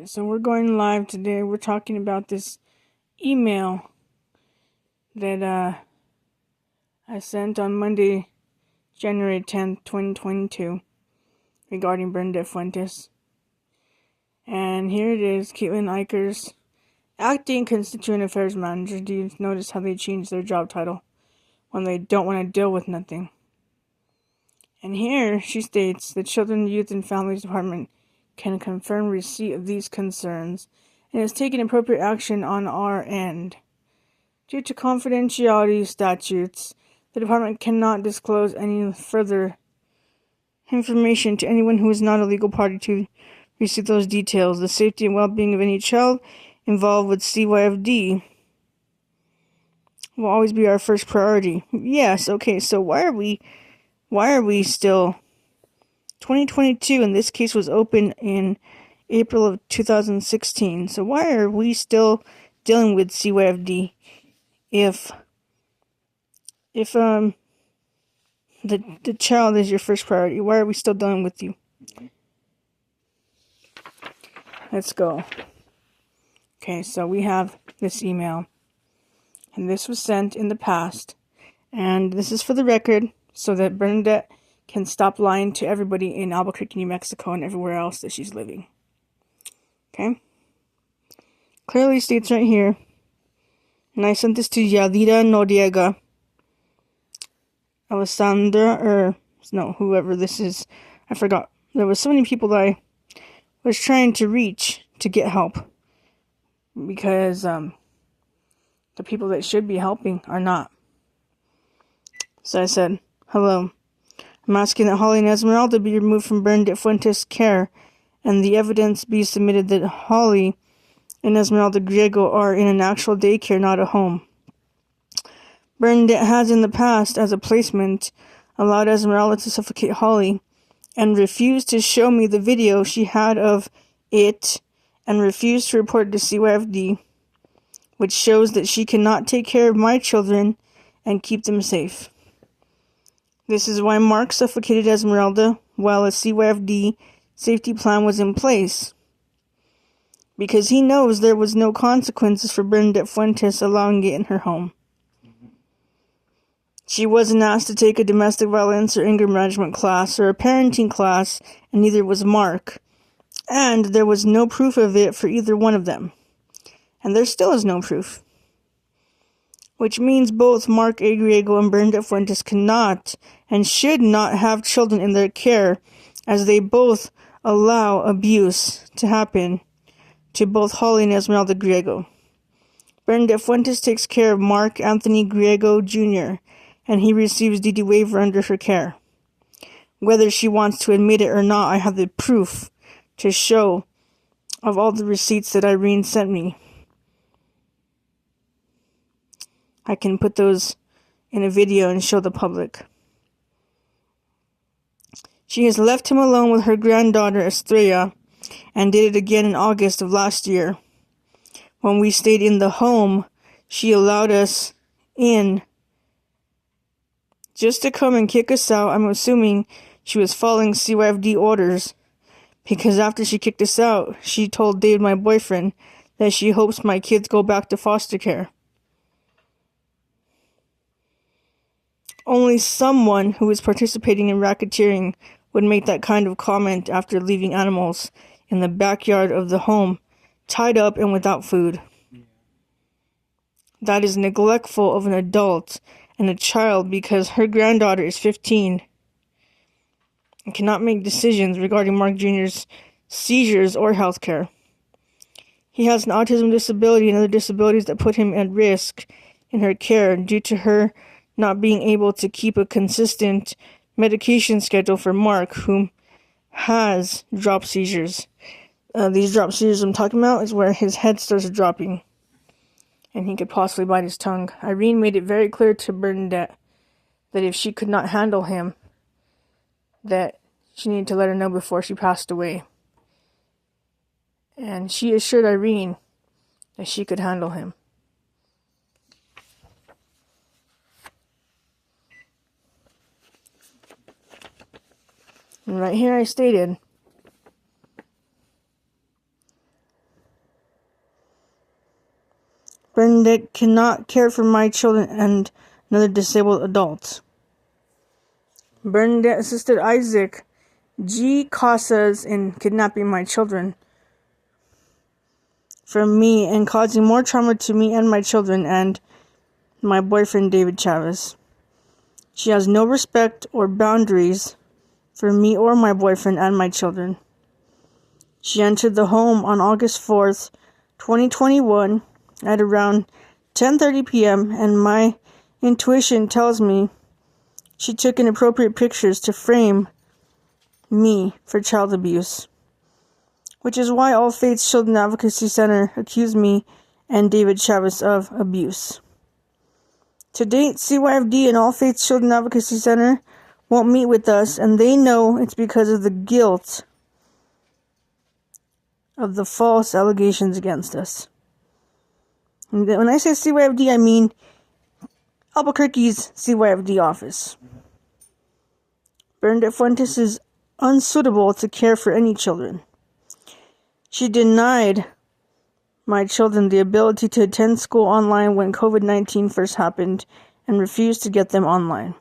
So we're going live today. We're talking about this email that I sent on Monday, January 10th, 2022, regarding Bernadette Fuentes. And here it is, Caitlin Eicher's acting constituent affairs manager. Do you notice how they changed their job title when they don't want to deal with nothing? And here she states the Children, Youth, and Families Department can confirm receipt of these concerns and has taken appropriate action on our end. Due to confidentiality statutes, the department cannot disclose any further information to anyone who is not a legal party to receive those details. The safety and well-being of any child involved with CYFD will always be our first priority. Yes, okay, so why are we still 2022, and this case was open in April of 2016. So why are we still dealing with CYFD if the child is your first priority? Why are we still dealing with you? Let's go. Okay, so we have this email, and this was sent in the past, and this is for the record so that Bernadette can stop lying to everybody in Albuquerque, New Mexico, and everywhere else that she's living. Okay? Clearly states right here, and I sent this to Yadira Noriega, whoever this is. I forgot. There was so many people that I was trying to reach to get help, because the people that should be helping are not. So I said, hello. I'm asking that Holly and Esmeralda be removed from Bernadette Fuentes' care, and the evidence be submitted that Holly and Esmeralda Griego are in an actual daycare, not a home. Bernadette has in the past, as a placement, allowed Esmeralda to suffocate Holly, and refused to show me the video she had of it, and refused to report it to CYFD, which shows that she cannot take care of my children and keep them safe. This is why Mark suffocated Esmeralda while a CYFD safety plan was in place, because he knows there was no consequences for Bernadette Fuentes allowing it in her home. She wasn't asked to take a domestic violence or anger management class or a parenting class, and neither was Mark. And there was no proof of it for either one of them. And there still is no proof. Which means both Mark A. Griego and Bernadette Fuentes cannot and should not have children in their care, as they both allow abuse to happen to both Holly and Esmeralda Griego. Bernadette Fuentes takes care of Mark Anthony Griego Jr., and he receives DD waiver under her care. Whether she wants to admit it or not, I have the proof to show of all the receipts that Irene sent me. I can put those in a video and show the public. She has left him alone with her granddaughter Estrella, and did it again in August of last year. When we stayed in the home, she allowed us in just to come and kick us out. I'm assuming she was following CYFD orders, because after she kicked us out, she told Dave, my boyfriend, that she hopes my kids go back to foster care. Only someone who is participating in racketeering would make that kind of comment after leaving animals in the backyard of the home, tied up and without food. That is neglectful of an adult and a child, because her granddaughter is 15 and cannot make decisions regarding Mark Jr.'s seizures or health care. He has an autism disability and other disabilities that put him at risk in her care due to her not being able to keep a consistent medication schedule for Mark, whom has drop seizures. These drop seizures I'm talking about is where his head starts dropping and he could possibly bite his tongue. Irene made it very clear to Bernadette that if she could not handle him, that she needed to let her know before she passed away. And she assured Irene that she could handle him. And right here I stated, Bernadette cannot care for my children and another disabled adult. Bernadette assisted Isacc G. Casas in kidnapping my children from me and causing more trauma to me and my children and my boyfriend David Chavez. She has no respect or boundaries for me or my boyfriend and my children. She entered the home on August 4th, 2021 at around 10:30 p.m. and my intuition tells me she took inappropriate pictures to frame me for child abuse, which is why All Faiths Children Advocacy Center accused me and David Chavez of abuse. To date, CYFD and All Faiths Children Advocacy Center won't meet with us, and they know it's because of the guilt of the false allegations against us. And when I say CYFD, I mean Albuquerque's CYFD office. Bernadette Fuentes is unsuitable to care for any children. She denied my children the ability to attend school online when COVID-19 first happened and refused to get them online.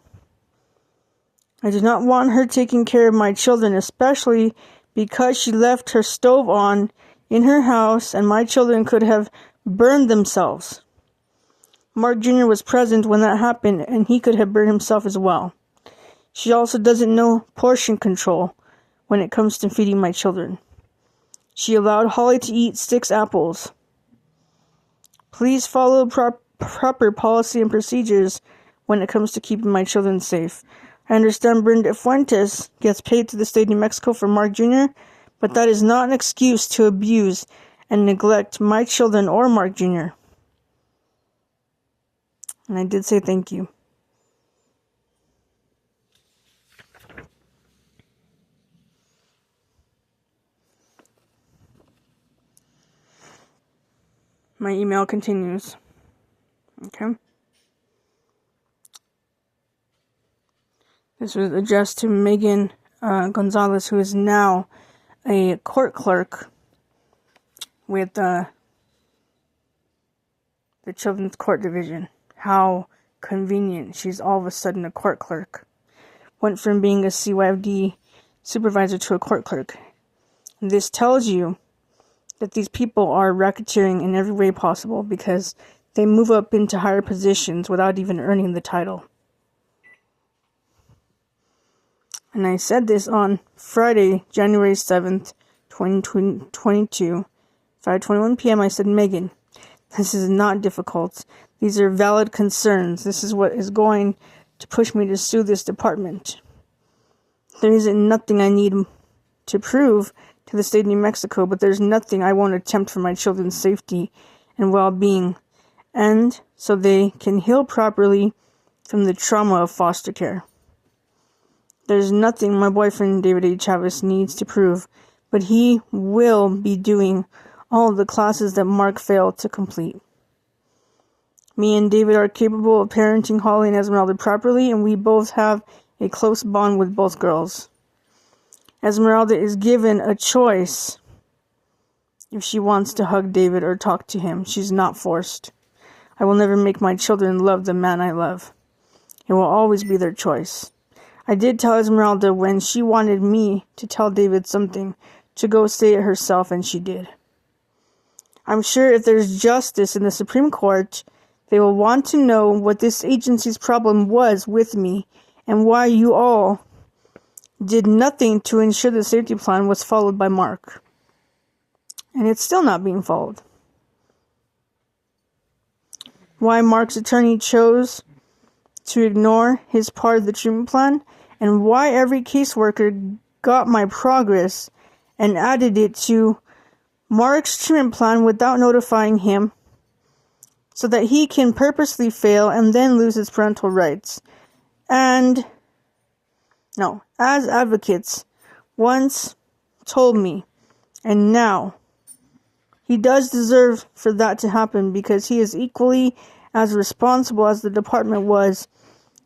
I do not want her taking care of my children, especially because she left her stove on in her house and my children could have burned themselves. Mark Jr. was present when that happened and he could have burned himself as well. She also doesn't know portion control when it comes to feeding my children. She allowed Holly to eat 6 apples. Please follow proper policy and procedures when it comes to keeping my children safe. I understand Bernadette Fuentes gets paid to the state of New Mexico for Mark Jr., but that is not an excuse to abuse and neglect my children or Mark Jr. And I did say thank you. My email continues. Okay. This was addressed to Megan Gonzalez, who is now a court clerk with the Children's Court Division. How convenient. She's all of a sudden a court clerk. Went from being a CYFD supervisor to a court clerk. And this tells you that these people are racketeering in every way possible because they move up into higher positions without even earning the title. And I said this on Friday, January 7th, 2022, 5:21 p.m. I said, Megan, this is not difficult. These are valid concerns. This is what is going to push me to sue this department. There isn't nothing I need to prove to the state of New Mexico, but there's nothing I won't attempt for my children's safety and well-being, and so they can heal properly from the trauma of foster care. There's nothing my boyfriend David A. Chavez needs to prove, but he will be doing all of the classes that Mark failed to complete. Me and David are capable of parenting Holly and Esmeralda properly, and we both have a close bond with both girls. Esmeralda is given a choice if she wants to hug David or talk to him. She's not forced. I will never make my children love the man I love. It will always be their choice. I did tell Esmeralda when she wanted me to tell David something to go say it herself, and she did. I'm sure if there's justice in the Supreme Court, they will want to know what this agency's problem was with me and why you all did nothing to ensure the safety plan was followed by Mark. And it's still not being followed. Why Mark's attorney chose to ignore his part of the treatment plan, and why every caseworker got my progress and added it to Mark's treatment plan without notifying him, so that he can purposely fail and then lose his parental rights. And, no, as advocates once told me, and now, he does deserve for that to happen because he is equally as responsible as the department was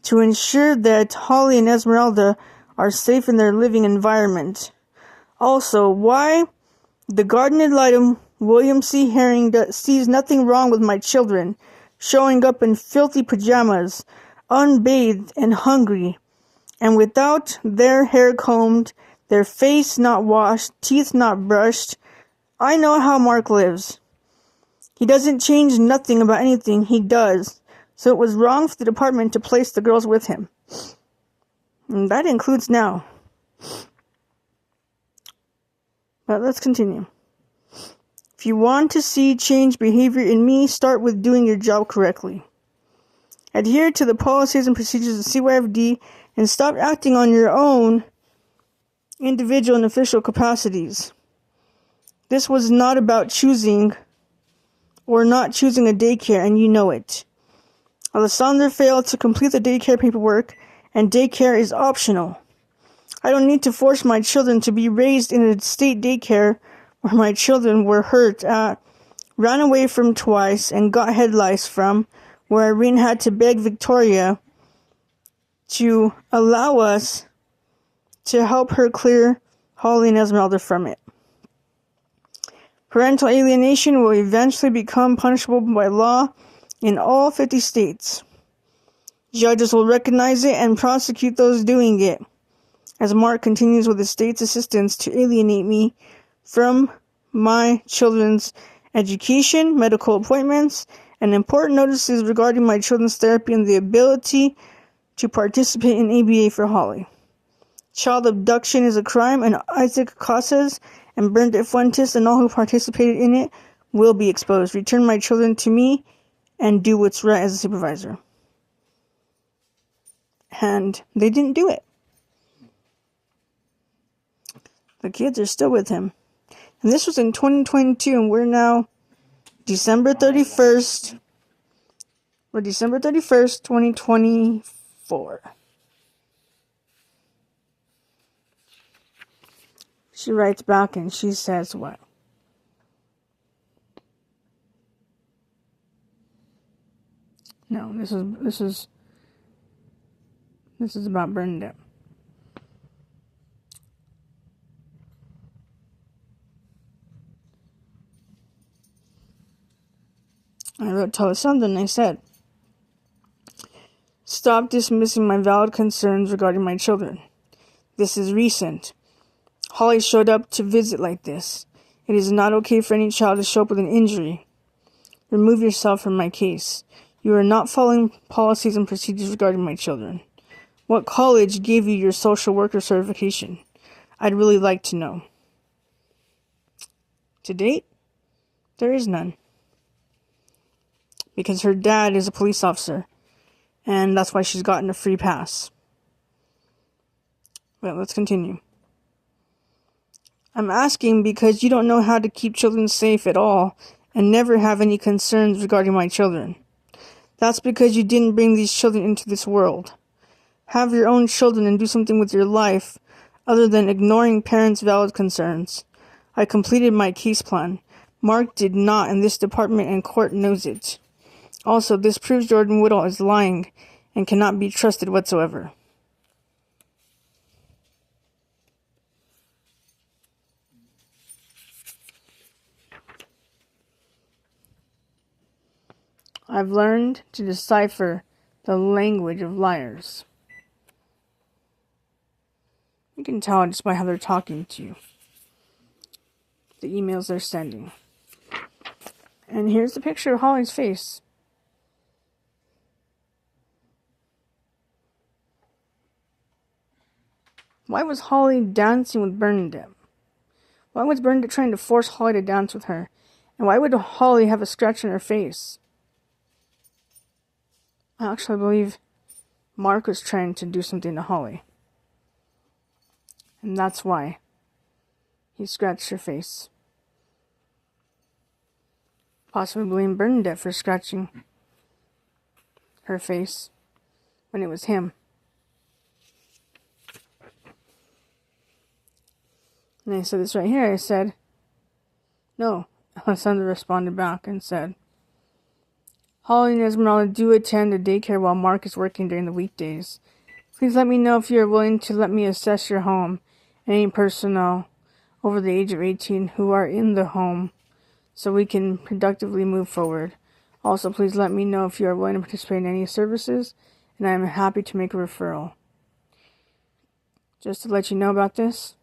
to ensure that Holly and Esmeralda are safe in their living environment. Also, why the garden ad litem William C. Herring sees nothing wrong with my children showing up in filthy pajamas, unbathed and hungry, and without their hair combed, their face not washed, teeth not brushed. I know how Mark lives. He doesn't change nothing about anything he does, so it was wrong for the department to place the girls with him. And that includes now. But let's continue. If you want to see change behavior in me, start with doing your job correctly. Adhere to the policies and procedures of CYFD and stop acting on your own individual and official capacities. This was not about choosing or not choosing a daycare, and you know it. Alessandra failed to complete the daycare paperwork, and daycare is optional. I don't need to force my children to be raised in a state daycare where my children were hurt at, ran away from twice, and got head lice from, where Irene had to beg Victoria to allow us to help her clear Holly and Esmeralda from it. Parental alienation will eventually become punishable by law in all 50 states. Judges will recognize it and prosecute those doing it, as Mark continues with the state's assistance to alienate me from my children's education, medical appointments, and important notices regarding my children's therapy and the ability to participate in ABA for Holly. Child abduction is a crime, and Isacc, Casas, and Bernadette Fuentes and all who participated in it will be exposed. Return my children to me and do what's right as a supervisor. And they didn't do it. The kids are still with him. And this was in 2022, and we're now December 31st. We're December 31st, 2024. She writes back and she says what? No, this is about Bernadette. I wrote to Alessandra and I said, stop dismissing my valid concerns regarding my children. This is recent. Holly showed up to visit like this. It is not okay for any child to show up with an injury. Remove yourself from my case. You are not following policies and procedures regarding my children. What college gave you your social worker certification? I'd really like to know. To date, there is none. Because her dad is a police officer, and that's why she's gotten a free pass. But let's continue. I'm asking because you don't know how to keep children safe at all and never have any concerns regarding my children. That's because you didn't bring these children into this world. Have your own children and do something with your life other than ignoring parents' valid concerns. I completed my case plan. Mark did not, and this department and court knows it. Also, this proves Jordan Woodall is lying and cannot be trusted whatsoever. I've learned to decipher the language of liars. You can tell just by how they're talking to you. The emails they're sending. And here's the picture of Holly's face. Why was Holly dancing with Bernadette? Why was Bernadette trying to force Holly to dance with her? And why would Holly have a scratch on her face? I actually believe Mark was trying to do something to Holly. And that's why he scratched her face. Possibly blame Bernadette for scratching her face when it was him. And I said this right here. I said, no. Alessandra responded back and said, Holly and Esmeralda do attend a daycare while Mark is working during the weekdays. Please let me know if you are willing to let me assess your home and any personnel over the age of 18 who are in the home so we can productively move forward. Also, please let me know if you are willing to participate in any services, and I am happy to make a referral. Just to let you know about this,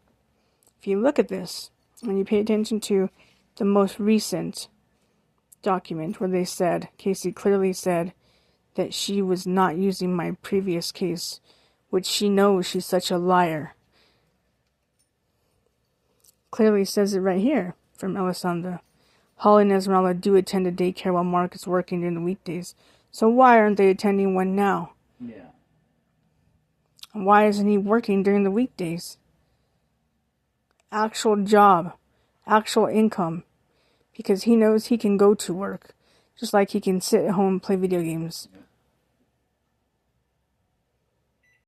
if you look at this, and you pay attention to the most recent document where they said, Casey clearly said that she was not using my previous case, which she knows she's such a liar. Clearly says it right here from Alessandra. Holly and Esmeralda do attend a daycare while Mark is working during the weekdays. So why aren't they attending one now? Yeah. And why isn't he working during the weekdays? Actual job. Actual income. Because he knows he can go to work. Just like he can sit at home and play video games. Yeah.